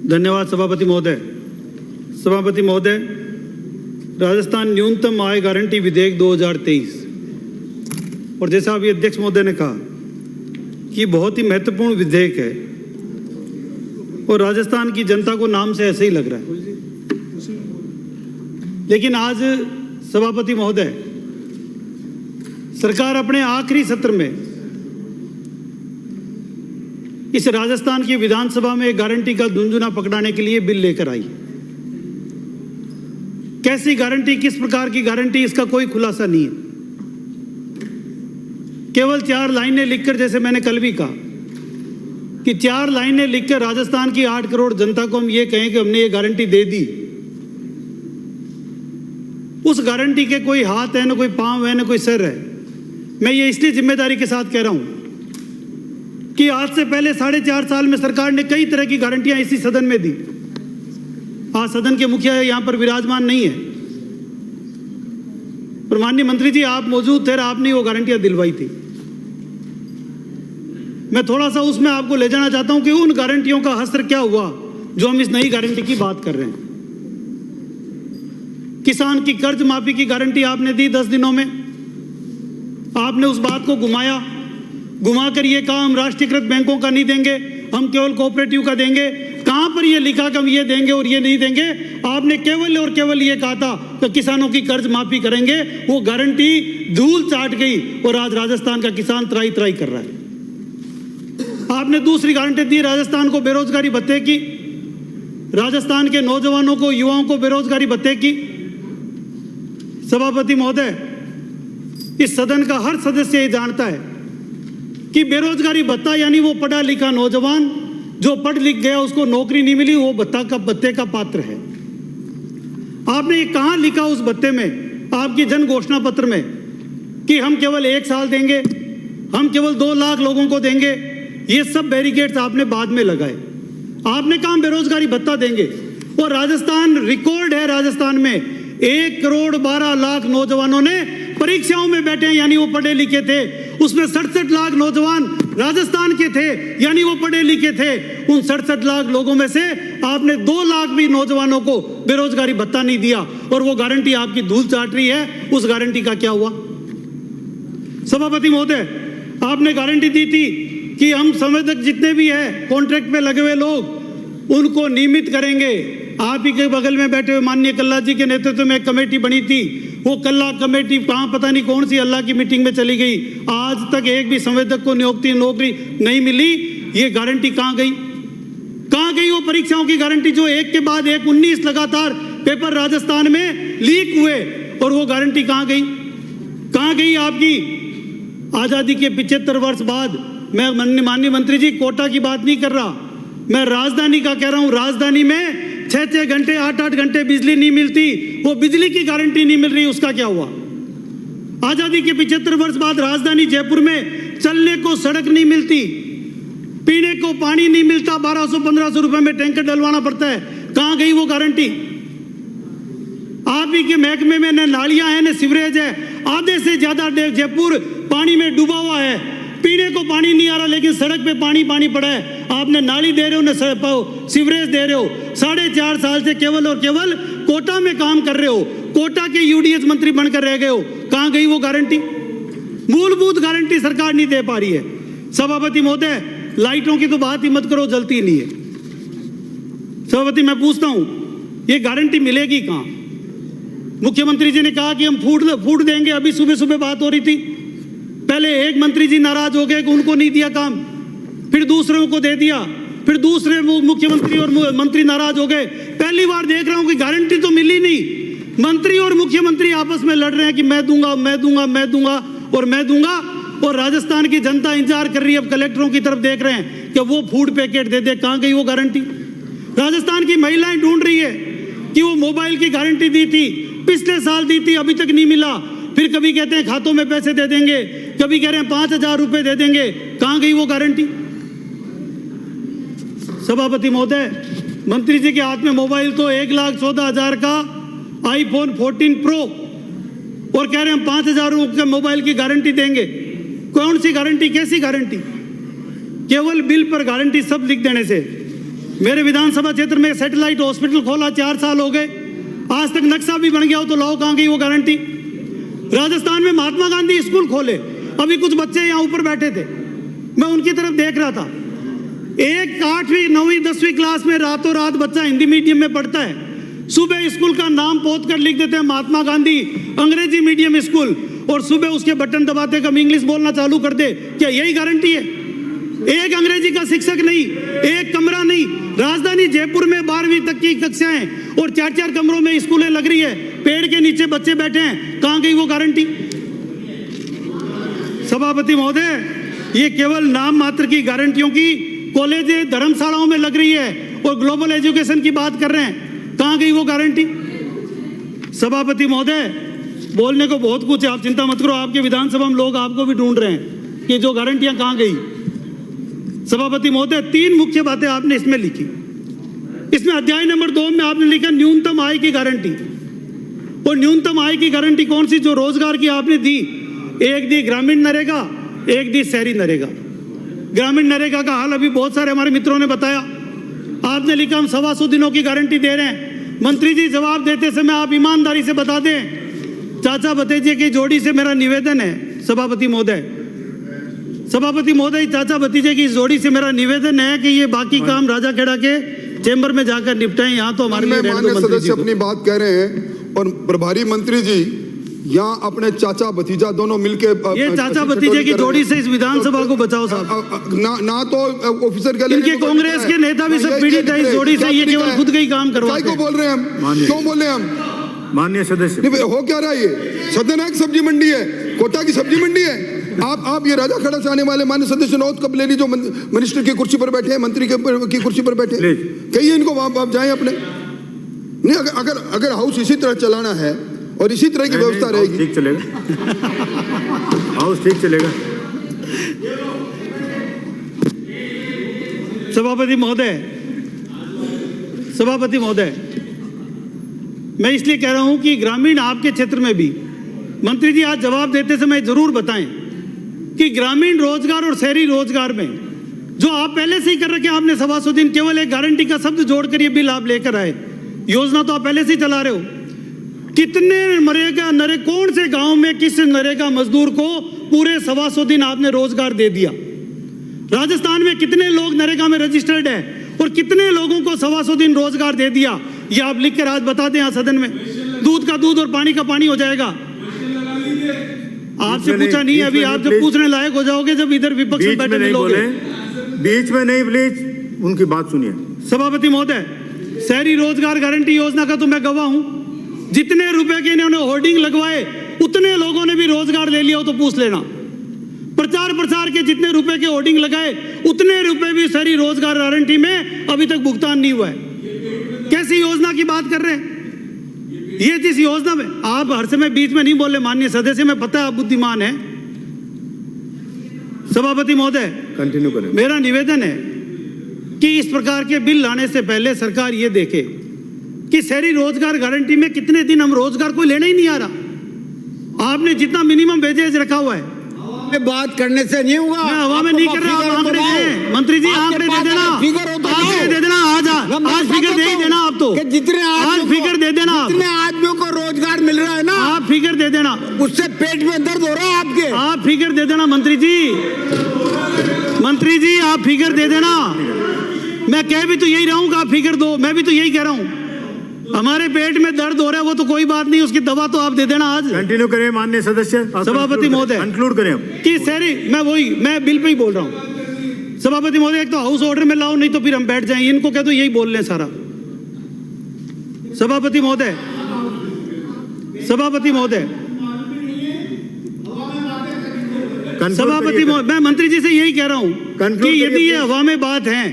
धन्यवाद सभापति महोदय। सभापति महोदय, राजस्थान न्यूनतम आय गारंटी विधेयक 2023 और जैसा अभी अध्यक्ष महोदय ने कहा कि बहुत ही महत्वपूर्ण विधेयक है और राजस्थान की जनता को नाम से ऐसे ही लग रहा है। लेकिन आज सभापति महोदय, सरकार अपने आखिरी सत्र में इस राजस्थान की विधानसभा में एक गारंटी का झुंझुना पकड़ाने के लिए बिल लेकर आई। कैसी गारंटी, किस प्रकार की गारंटी, इसका कोई खुलासा नहीं है। केवल 4 लाइनें लिखकर, जैसे मैंने कल भी कहा कि 4 लाइनें लिखकर राजस्थान की 8 करोड़ जनता को हम ये कहें कि हमने ये गारंटी दे दी, उस गारंटी के कोई हाथ है, न कोई पांव है, न कोई सर है। मैं ये इसलिए जिम्मेदारी के साथ कह रहा हूं कि आज से पहले 4.5 साल में सरकार ने कई तरह की गारंटियां इसी सदन में दी। आज सदन के मुखिया यहां पर विराजमान नहीं है, पर माननीय मंत्री जी आप मौजूद थे, आपने वो गारंटियां दिलवाई थी। मैं थोड़ा सा उसमें आपको ले जाना चाहता हूं कि उन गारंटियों का असर क्या हुआ जो हम इस नई गारंटी की बात कर रहे हैं। किसान की कर्ज माफी की गारंटी आपने दी 10 दिनों में। आपने उस बात को घुमाकर ये कहा हम राष्ट्रीयकृत बैंकों का नहीं देंगे, हम केवल कोऑपरेटिव का देंगे। कहां पर ये लिखा कि हम ये देंगे और ये नहीं देंगे? आपने केवल और केवल ये कहा था कि किसानों की कर्ज माफी करेंगे। वो गारंटी धूल चाट गई और आज राजस्थान का किसान त्राई त्राई कर रहा है। आपने दूसरी गारंटी दी राजस्थान को बेरोजगारी भत्ते की, राजस्थान के नौजवानों को, युवाओं को बेरोजगारी भत्ते की। सभापति महोदय, इस सदन का हर सदस्य ये जानता है कि बेरोजगारी भत्ता यानी वो पढ़ा लिखा नौजवान जो पढ़ लिख गया, उसको नौकरी नहीं मिली, वो भत्ते का पात्र है। आपने ये कहां लिखा उस भत्ते में, आपकी जन घोषणा पत्र में, कि हम केवल 1 साल देंगे, हम केवल 2 लाख लोगों को देंगे? ये सब बैरिकेड्स आपने बाद में लगाए। आपने कहा हम बेरोजगारी भत्ता देंगे और राजस्थान रिकॉर्ड है, राजस्थान में 1 करोड़ 12 लाख नौजवानों ने परीक्षाओं में बैठे हैं, यानी वो पढ़े लिखे थे। उसमें 67 लाख नौजवान राजस्थान के थे, यानी वो पढ़े लिखे थे। उन 67 लाख लोगों में से आपने 2 लाख भी नौजवानों को बेरोजगारी भत्ता नहीं दिया और वो गारंटी आपकी धूल चाट रही है। उस गारंटी का क्या हुआ? सभापति महोदय, आपने गारंटी दी थी कि हम संवेदक जितने भी हैं कॉन्ट्रैक्ट पे लगे हुए लोग, उनको नियमित करेंगे। आप ही के बगल में बैठे हुए माननीय कल्ला जी के नेतृत्व में एक कमेटी बनी थी। वो कल्ला कमेटी कहां, पता नहीं कौन सी अल्लाह की मीटिंग में चली गई। आज तक एक भी संवेदक को नौकरी नहीं मिली। ये गारंटी कहां गई? कहां गई वो परीक्षाओं की गारंटी जो एक के बाद एक 19 लगातार पेपर राजस्थान में लीक हुए? और वो गारंटी कहां गई? कहां गई आपकी आजादी के 75 वर्ष बाद? मैं माननीय मंत्री जी कोटा की बात नहीं कर रहा, मैं राजधानी का कह रहा हूं। राजधानी में 6-6 घंटे 8-8 घंटे बिजली नहीं मिलती, वो बिजली की गारंटी नहीं मिल रही, उसका क्या हुआ? आजादी के 75 वर्ष बाद राजधानी जयपुर में चलने को सड़क नहीं मिलती, पीने को पानी नहीं मिलता, 1200-1500 रुपए में टैंकर डलवाना पड़ता है। कहां गई वो गारंटी? आप ही के महकमे में न नालियां हैं न सीवरेज है। आधे से ज्यादा जयपुर पानी में डूबा हुआ है, पीने को पानी नहीं आ रहा, लेकिन सड़क पे पानी पड़ा है। आपने नाली दे रहे हो न सीवरेज दे रहे हो। 4.5 साल से केवल और केवल कोटा में काम कर रहे हो, कोटा के यूडीएच मंत्री बनकर रह गए हो। कहां गई वो गारंटी? मूलभूत गारंटी सरकार नहीं दे पा रही है। सभापति महोदय, लाइटों की तो बात ही मत करो, जलती नहीं है। सभापति, मैं पूछता हूं ये गारंटी मिलेगी कहां? मुख्यमंत्री जी ने कहा कि हम फूड देंगे, अभी सुबह बात हो रही थी। पहले एक मंत्री जी नाराज हो गए कि उनको नहीं दिया काम, फिर दूसरों को दे दिया, फिर दूसरे मुख्यमंत्री और मंत्री नाराज हो गए। पहली बार देख रहा हूं कि गारंटी तो मिली नहीं। मंत्री और मुख्यमंत्री आपस में लड़ रहे हैं कि मैं दूंगा, मैं दूंगा, मैं दूंगा और मैं दूंगा। और राजस्थान की जनता इंतजार कर रही है, अब कलेक्टरों की तरफ देख रहे हैं कि वो फूड पैकेट दे दे। कहां गई वो गारंटी? राजस्थान की महिलाएं ढूंढ रही है कि वो मोबाइल की गारंटी दी थी, पिछले साल दी थी, अभी तक नहीं मिला। फिर कभी कहते हैं खातों में पैसे दे देंगे, कभी कह रहे हैं 5000 रुपए दे देंगे। कहां गई वो गारंटी? सभापति महोदय, मंत्री जी के हाथ में मोबाइल तो 1,14,000 का iPhone 14 Pro और कह रहे हैं हम 5000 रुपए के मोबाइल की गारंटी देंगे। कौन सी गारंटी, कैसी गारंटी? केवल बिल पर गारंटी सब लिख देने से मेरे विधानसभा क्षेत्र में सैटेलाइट हॉस्पिटल खोला, 4 साल हो गए, आज तक नक्शा भी बन गया हो तो लाओ, कहाँ गई वो गारंटी? राजस्थान में महात्मा गांधी स्कूल खोले, अभी कुछ बच्चे यहाँ ऊपर बैठे थे, मैं उनकी तरफ देख रहा था। एक 8वीं 9वीं 10वीं क्लास में रातों रात बच्चा हिंदी मीडियम में पढ़ता है, सुबह स्कूल का नाम पोत कर लिख देते हैं महात्मा गांधी अंग्रेजी मीडियम स्कूल, और सुबह उसके बटन दबाते कम इंग्लिश बोलना चालू कर दे। क्या यही गारंटी है? एक अंग्रेजी का शिक्षक नहीं, एक कमरा नहीं, राजधानी जयपुर में 12वीं तक की कक्षाएं और 4-4 कमरों में स्कूलें लग रही है, पेड़ के नीचे बच्चे बैठे हैं, कहां गई वो गारंटी? सभापति महोदय, ये केवल नाम मात्र की गारंटियों की कॉलेज धर्मशालाओं में लग रही है और ग्लोबल एजुकेशन की बात कर रहे हैं, कहां गई वो गारंटी? सभापति महोदय, बोलने को बहुत कुछ है, आप चिंता मत करो, आपके विधानसभा में लोग आपको भी ढूंढ रहे हैं कि जो गारंटियां कहां गई। सभापति महोदय, 3 मुख्य बातें आपने इसमें लिखी। इसमें अध्याय नंबर 2 में आपने लिखा न्यूनतम आय की गारंटी, और न्यूनतम आय की गारंटी कौन सी? जो रोजगार की आपने दी, एक दी ग्रामीण नरेगा, एक दी शहरी नरेगा। ग्रामीण नरेगा का हाल अभी बहुत सारे हमारे मित्रों ने बताया। आपने लिखा हम 125 दिनों की गारंटी दे रहे हैं। मंत्री जी, जवाब देते समय आप ईमानदारी से बता दें, चाचा भतीजे की जोड़ी से मेरा निवेदन है सभापति महोदय, सभापति महोदय, चाचा भतीजे की जोड़ी से मेरा निवेदन है कि ये बाकी काम राजाखेड़ा के चेंबर में जाकर निपटाएं, यहाँ तो हमारे माननीय सदस्य अपनी बात कह रहे हैं और प्रभारी मंत्री जी यहाँ अपने चाचा भतीजा दोनों मिलके ये चाचा भतीजे की जोड़ी से इस विधानसभा को बचाओ साहब। ना तो ऑफिसर के इनके कांग्रेस के नेता भी सब पीड़ित है इस जोड़ी से, ये केवल खुद का ही काम करवाते हैं। को बोल रहे हैं हम, क्यों बोल रहे हैं हम? माननीय सदस्य, हो क्या रहा है? ये सदन की सब्जी मंडी है, कोटा की सब्जी मंडी है। आप ये राजाखेड़ा से आने वाले माननीय सदस्य नौत कबलेरी जो मिनिस्टर की कुर्सी पर बैठे हैं, मंत्री की कुर्सी पर बैठे, कहिए इनको वहां जाएं अपने। नहीं, अगर हाउस इसी तरह चलाना है और इसी तरह की व्यवस्था रहेगी, ठीक चलेगा, हाउस ठीक चलेगा। सभापति महोदय, मैं इसलिए कह रहा हूं कि ग्रामीण आपके क्षेत्र में भी, मंत्री जी आज जवाब देते समय जरूर बताएं कि ग्रामीण रोजगार और शहरी रोजगार में जो आप पहले से ही कर रखे, आपने 125 दिन केवल एक गारंटी का शब्द जोड़कर ये बिल आप लेकर आए, योजना तो आप पहले से ही चला रहे हो। कितने कौन से गांव में किस नरेगा मजदूर को पूरे 125 दिन आपने रोजगार दे दिया? राजस्थान में कितने लोग नरेगा में रजिस्टर्ड है और कितने लोगों को 125 दिन रोजगार दे दिया? ये आप लिख कर आज बता दें यहाँ सदन में, दूध का दूध और पानी का पानी हो जाएगा। आपसे पूछा नहीं, अभी आप जब पूछने लायक हो जाओगे जब इधर विपक्ष में बैठे मिलोगे। बीच में नहीं, प्लीज उनकी बात सुनिए। सभापति महोदय, शहरी रोजगार गारंटी योजना का तो मैं गवाह हूं, जितने रुपए के इन्होंने होर्डिंग लगवाए उतने लोगों ने भी रोजगार ले लिया हो तो पूछ लेना। प्रचार प्रसार के जितने रुपए के होर्डिंग लगाए उतने रुपए भी शहरी रोजगार गारंटी में अभी तक भुगतान नहीं हुआ है। कैसी योजना की बात कर रहे हैं? ये जिस योजना में आप हर समय बीच में नहीं बोले माननीय सदस्य, में पता है आप बुद्धिमान है। सभापति महोदय, कंटिन्यू करें। मेरा निवेदन है कि इस प्रकार के बिल लाने से पहले सरकार ये देखे कि शहरी रोजगार गारंटी में कितने दिन हम रोजगार कोई लेना ही नहीं आ रहा। आपने जितना मिनिमम वेजेज रखा हुआ है, बात करने से नहीं होगा। मैं हवा में नहीं कर रहा, आप आंकड़े दे, मंत्री जी आंकड़े दे देना, आंकड़े दे देना, आज फिगर दे ही देना आप तो, जितने आज फिगर दे देना, जितने आदमियों को रोजगार मिल रहा है ना, आप फिगर दे देना, उससे पेट में दर्द हो रहा है आपके, आप फिगर दे देना मंत्री जी आप फिगर दे देना। मैं कह भी तो यही रहा हूँ कि आप फिगर दो, मैं भी तो यही कह रहा हूँ। हमारे पेट में दर्द हो रहा है वो तो कोई बात नहीं, उसकी दवा तो आप दे देना आज। कंटिन्यू करें माननीय सदस्य। सभापति महोदय, कंक्लूड करें कि शहरी, मैं बिल पे ही बोल रहा हूँ। सभापति महोदय, एक तो हाउस ऑर्डर में लाओ, नहीं तो फिर हम बैठ जाएं। इनको कह दो यही बोल लें सारा। सभापति महोदय, मैं मंत्री जी से यही कह रहा हूँ कि यदि ये हवा में बात है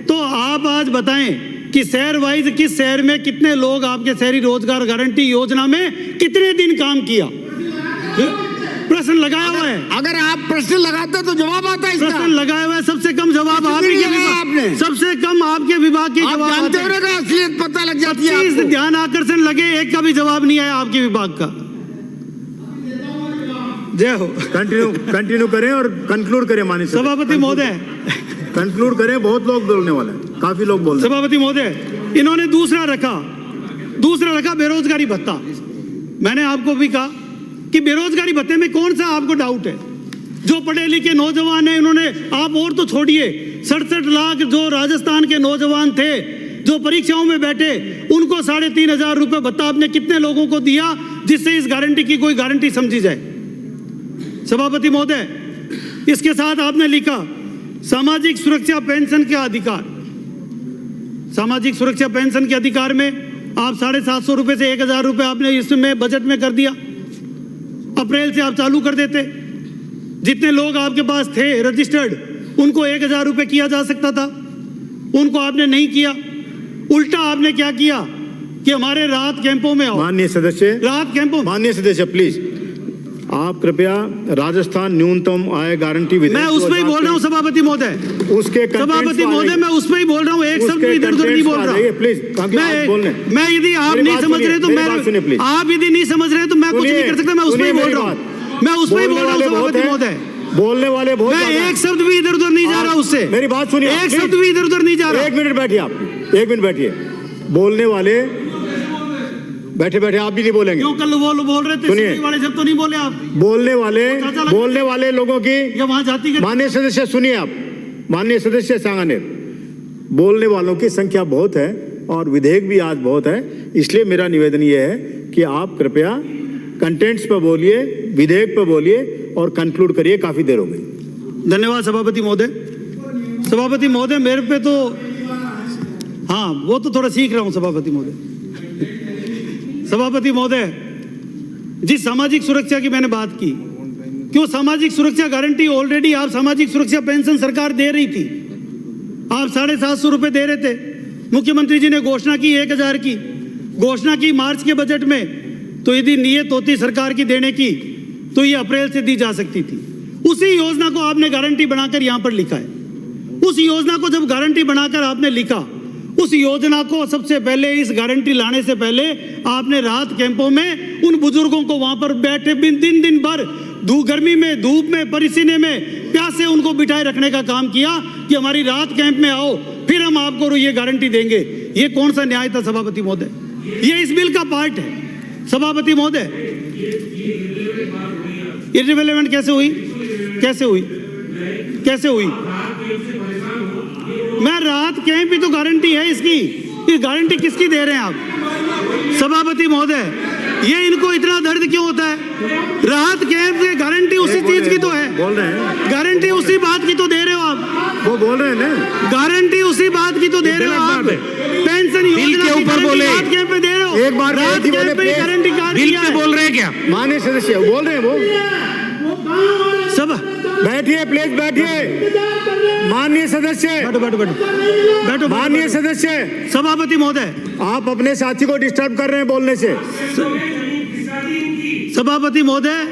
तो आप आज बताएं कि शहर वाइज किस शहर में कितने लोग आपके शहरी रोजगार गारंटी योजना में कितने दिन काम किया। प्रश्न लगाया हुआ है। अगर आप प्रश्न लगाते तो जवाब आता है। प्रश्न लगाया हुआ है, सबसे कम जवाब आपने, सबसे कम आपके विभाग के जवाब जानते हो ना, असलियत पता लग जाती है आपको। ध्यान आकर्षण लगे, एक का भी जवाब नहीं आया आपके विभाग का। जय हो। कंटिन्यू करें और कंक्लूड करें माननीय सभापति महोदय, कंक्लूड करें, बहुत लोग बोलने वाले हैं। काफी लोग बोल रहे हैं। सभापति महोदय, इन्होंने दूसरा रखा बेरोजगारी भत्ता। मैंने आपको भी कहा कि बेरोजगारी भत्ते में कौन सा आपको डाउट है? जो पढ़े लिखे नौजवान हैं, इन्होंने, आप और तो छोड़िए, 67 लाख जो राजस्थान के नौजवान थे जो परीक्षाओं में बैठे, उनको 3,500 रुपए भत्ता आपने कितने लोगों को दिया जिससे इस गारंटी की कोई गारंटी समझी जाए? सभापति महोदय, इसके साथ आपने लिखा सामाजिक सुरक्षा पेंशन के अधिकार। सामाजिक सुरक्षा पेंशन के अधिकार में आप 750 रुपए से 1,000 रुपए आपने इसमें बजट में कर दिया। अप्रैल से आप चालू कर देते। जितने लोग आपके पास थे रजिस्टर्ड, उनको 1,000 रुपए किया जा सकता था, उनको आपने नहीं किया। उल्टा आपने क्या किया कि हमारे राहत कैंपों में आओ। माननीय सदस्य, राहत कैंपों, माननीय सदस्य प्लीज, आप कृपया राजस्थान न्यूनतम आय गारंटी विधेयक मैं उस पर ही बोल रहा हूँ सभापति महोदय। उसके सभापति महोदय, मैं उस पर ही बोल रहा हूँ, एक शब्द इधर उधर नहीं बोल रहा। प्लीज मैं यदि आप नहीं समझ रहे तो मैं, आप यदि नहीं समझ रहे तो मैं कुछ नहीं कर सकता। मैं उस पर ही बोल रहा हूँ, मैं उस पर ही बोल रहा हूँ सभापति महोदय। बोलने वाले बहुत, मैं एक शब्द भी इधर उधर नहीं जा रहा उससे। मेरी बात सुनिए, एक शब्द भी इधर उधर नहीं जा रहा। 1 मिनट बैठिए आप, 1 मिनट बैठिए। बोलने वाले बैठे बैठे आप भी नहीं बोलेंगे क्यों? कल वो बोल रहे थे, सुनिए, वाले जब तो नहीं बोले आप। बोलने वाले लोगों की, वहां जाति के, माननीय सदस्य सुनिए आप, माननीय सदस्य सांगानेर, बोलने वालों की संख्या बहुत है और विधेयक भी आज बहुत है, इसलिए मेरा निवेदन यह है कि आप कृपया कंटेंट्स पर बोलिए, विधेयक पर बोलिए और कंक्लूड करिए, काफी देर हो गई। धन्यवाद सभापति महोदय। सभापति महोदय, मेरे पे तो, हाँ वो तो थोड़ा सीख रहा हूं सभापति महोदय। सभापति महोदय, जिस सामाजिक सुरक्षा की मैंने बात की, क्यों सामाजिक सुरक्षा गारंटी ऑलरेडी आप सामाजिक सुरक्षा पेंशन सरकार दे रही थी। आप 750 रुपए दे रहे थे। मुख्यमंत्री जी ने घोषणा की 1,000 की घोषणा की मार्च के बजट में, तो यदि नियत होती सरकार की देने की तो ये अप्रैल से दी जा सकती थी। उसी योजना को आपने गारंटी बनाकर यहां पर लिखा है। उस योजना को जब गारंटी बनाकर आपने लिखा, उस योजना को सबसे पहले, इस गारंटी लाने से पहले आपने राहत कैंपों में उन बुजुर्गों को वहां पर बैठे दिन भर गर्मी में, धूप में, पसीने में, प्यासे उनको बिठाए रखने का काम किया कि हमारी राहत कैंप में आओ, फिर हम आपको ये गारंटी देंगे। ये कौन सा न्याय था सभापति महोदय? ये इस बिल का पार्ट है सभापति महोदय। इर्रिलेवेंट कैसे हुई? कैसे हुई? मैं राहत कैंप भी तो गारंटी है इसकी। ये गारंटी किसकी दे रहे हैं आप सभापति महोदय? ये इनको इतना दर्द क्यों होता है? राहत कैंप की गारंटी उसी चीज की तो है। बोल रहे हैं, गारंटी उसी बात की तो दे रहे हो आप। वो बोल रहे हैं ना, गारंटी उसी बात की तो दे रहे हो आप। पेंशन योजना के ऊपर बोले, राहत कैंप में दे रहे हो। एक बार राहत कैंप में गारंटी कार्ड बिल पे बोल रहे हैं क्या? माननीय सदस्य बोल रहे हैं, वो सब बैठिए, प्लीज बैठिए। माननीय सदस्य, बैठो। माननीय सदस्य, सभापति महोदय, आप अपने साथी को डिस्टर्ब कर रहे हैं बोलने से। सभापति महोदय,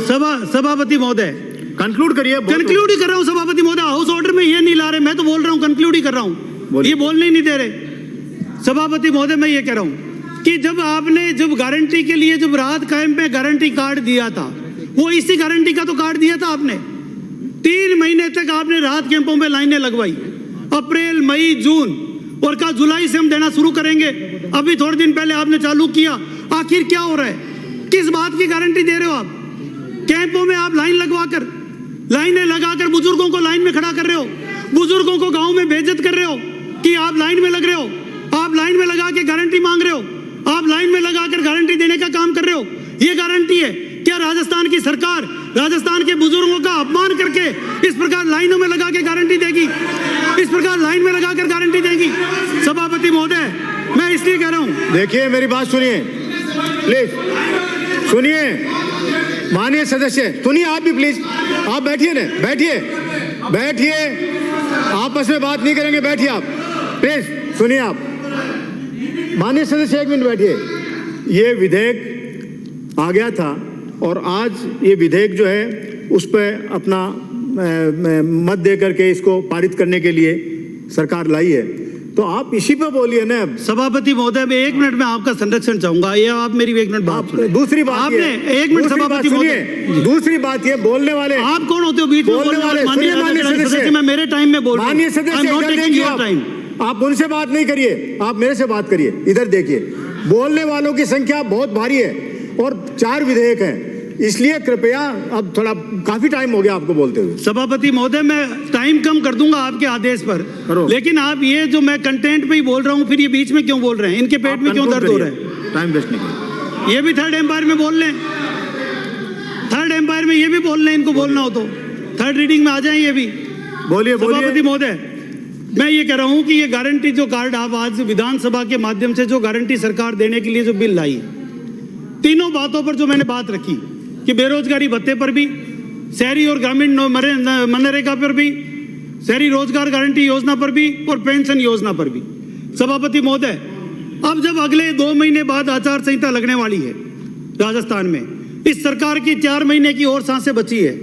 सभापति महोदय, कंक्लूड करिए। कंक्लूड ही कर रहा हूँ सभापति महोदय। हाउस ऑर्डर में ये नहीं ला रहे, मैं तो बोल रहा हूँ, कंक्लूड ही कर रहा हूँ। ये बोलने ही नहीं दे रहे सभापति महोदय। मैं ये कह रहा हूँ कि जब गारंटी के लिए, जब राहत कैंप में गारंटी कार्ड दिया था, वो इसी गारंटी का तो कार्ड दिया था आपने। 3 महीने तक आपने राहत कैंपों में लाइनें लगवाई, अप्रैल, मई, जून, और कहा जुलाई से हम देना शुरू करेंगे। अभी थोड़े दिन पहले आपने चालू किया। आखिर क्या हो रहा है? किस बात की गारंटी दे रहे हो आप? कैंपों में आप लाइनें लगाकर बुजुर्गों को लाइन में खड़ा कर रहे हो, बुजुर्गों को गांव में बेइज्जत कर रहे हो कि आप लाइन में लग रहे हो, आप लाइन में लगा के गारंटी मांग रहे हो, आप लाइन में लगाकर गारंटी देने का काम कर रहे हो। ये गारंटी है क्या? राजस्थान की सरकार राजस्थान के बुजुर्गों का अपमान करके इस प्रकार लाइनों में लगा के गारंटी देगी? इस प्रकार लाइन में लगाकर गारंटी देगी? सभापति महोदय, मैं इसलिए कह रहा हूं। देखिए, मेरी बात सुनिए प्लीज, सुनिए। माननीय सदस्य सुनिए, आप भी प्लीज, आप बैठिए ना, बैठिए। आपस में बात नहीं करेंगे, बैठिए आप प्लीज, सुनिए आप। माननीय सदस्य 1 मिनट बैठिए। ये विधेयक आ गया था और आज ये विधेयक जो है उस पर अपना मत दे करके इसको पारित करने के लिए सरकार लाई है। तो आप इसी पे बोलिए ना। सभापति महोदय, मैं 1 मिनट में आपका संरक्षण चाहूंगा, ये आप मेरी 1 मिनट बात सुनिए। दूसरी बात आपने ये- 1 मिनट दूसरी बात सभापति सुनिए। महोदय, दूसरी बात ये, बोलने वाले आप कौन होते हो बीच में बोलने वाले? सुनिए, माननीय सदस्य, मैं मेरे टाइम में बोल रहा हूं। माननीय I'm सदस्य not इधर taking देखिए, your time. आप उनसे बात नहीं करिए, आप मेरे से बात करिए। इधर देखिए, बोलने वालों की संख्या बहुत भारी है और 4 विधेयक हैं, इसलिए कृपया, अब थोड़ा काफी टाइम हो गया आपको बोलते हुए। सभापति महोदय, मैं टाइम कम कर दूंगा आपके आदेश पर, करो। लेकिन आप ये जो मैं कंटेंट पे ही बोल रहा हूँ, फिर ये बीच में क्यों बोल रहे हैं? इनके पेट में क्यों दर्द हो रहा है? टाइम वेस्ट नहीं करिए। ये भी थर्ड एम्पायर में बोल लें, थर्ड एम्पायर में ये भी बोल लें, इनको बोलना हो तो थर्ड रीडिंग में आ जाए ये भी। बोलिए सभापति बोलिए। महोदय, मैं ये कह रहा हूं कि ये गारंटी जो कार्ड आप आज विधानसभा के माध्यम से जो गारंटी सरकार देने के लिए जो बिल लाई, तीनों बातों पर जो मैंने बात रखी कि बेरोजगारी भत्ते पर भी, शहरी और ग्रामीण मनरेगा पर भी, शहरी रोजगार गारंटी योजना पर भी और पेंशन योजना पर भी। सभापति महोदय, अब जब अगले 2 महीने बाद आचार संहिता लगने वाली है राजस्थान में, इस सरकार की 4 महीने की और सांसें बची है,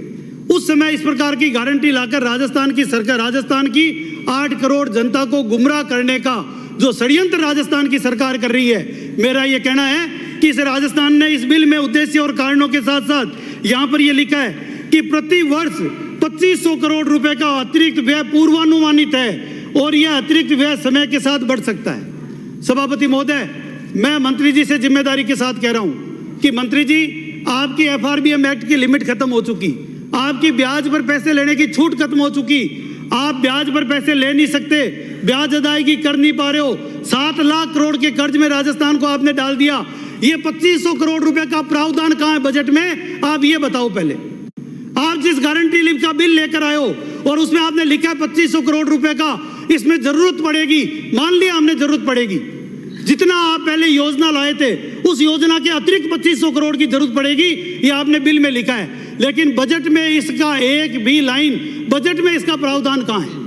उस समय इस प्रकार की गारंटी लाकर राजस्थान की सरकार, राजस्थान की 8 करोड़ जनता को गुमराह करने का जो षड्यंत्र राजस्थान की सरकार कर रही है, मेरा ये कहना है कि इस राजस्थान ने इस बिल में उद्देश्य और कारणों के साथ साथ यहाँ पर ये लिखा है कि प्रति वर्ष 2500 करोड़ रुपए का अतिरिक्त व्यय पूर्वानुमानित है और यह अतिरिक्त व्यय समय के साथ बढ़ सकता है। सभापति महोदय, मैं मंत्री जी से जिम्मेदारी के साथ कह रहा हूं कि मंत्री जी, आपकी FRBM एक्ट की लिमिट खत्म हो चुकी, आपकी ब्याज पर पैसे लेने की छूट खत्म हो चुकी, आप ब्याज पर पैसे ले नहीं सकते, ब्याज अदायगी कर नहीं पा रहे हो, 7 लाख करोड़ के कर्ज में राजस्थान को आपने डाल दिया। ये 2500 करोड़ रुपए का प्रावधान कहां है बजट में? आप ये बताओ पहले। आप जिस गारंटी लिव का बिल लेकर आए हो और उसमें आपने लिखा है 2500 करोड़ रुपए का, इसमें जरूरत पड़ेगी, मान लिया हमने जरूरत पड़ेगी, जितना आप पहले योजना लाए थे उस योजना के अतिरिक्त 2500 करोड़ की जरूरत पड़ेगी, ये आपने बिल में लिखा है, लेकिन बजट में इसका एक भी लाइन, बजट में इसका प्रावधान कहां है?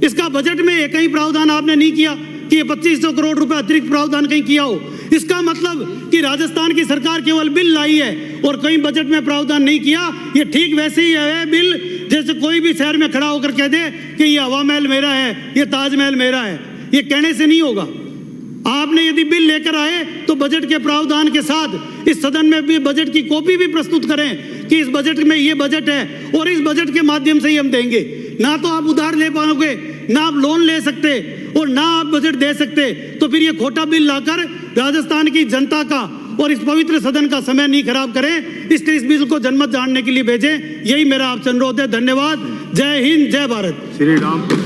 इसका बजट में एक ही प्रावधान आपने नहीं किया कि ये 2500 करोड़ रुपए अतिरिक्त प्रावधान कहीं किया हो। इसका मतलब कि राजस्थान की सरकार केवल बिल लाई है और कहीं बजट में प्रावधान नहीं किया। ये ठीक वैसे ही है बिल जैसे कोई भी शहर में खड़ा होकर कह दे कि ये हवा महल मेरा है, ये ताजमहल मेरा है। ये कहने से नहीं होगा। आपने यदि बिल लेकर आए तो बजट के प्रावधान के साथ इस सदन में भी बजट की कॉपी भी प्रस्तुत करें कि इस बजट में ये बजट है और इस बजट के माध्यम से ही हम देंगे। ना तो आप उधार ले पाओगे, ना आप लोन ले सकते और ना आप बजट दे सकते, तो फिर ये खोटा बिल लाकर राजस्थान की जनता का और इस पवित्र सदन का समय नहीं खराब करें। इसलिए इस बिल को जनमत जानने के लिए भेजें, यही मेरा आपसे अनुरोध है। धन्यवाद। जय हिंद, जय भारत। श्री राम।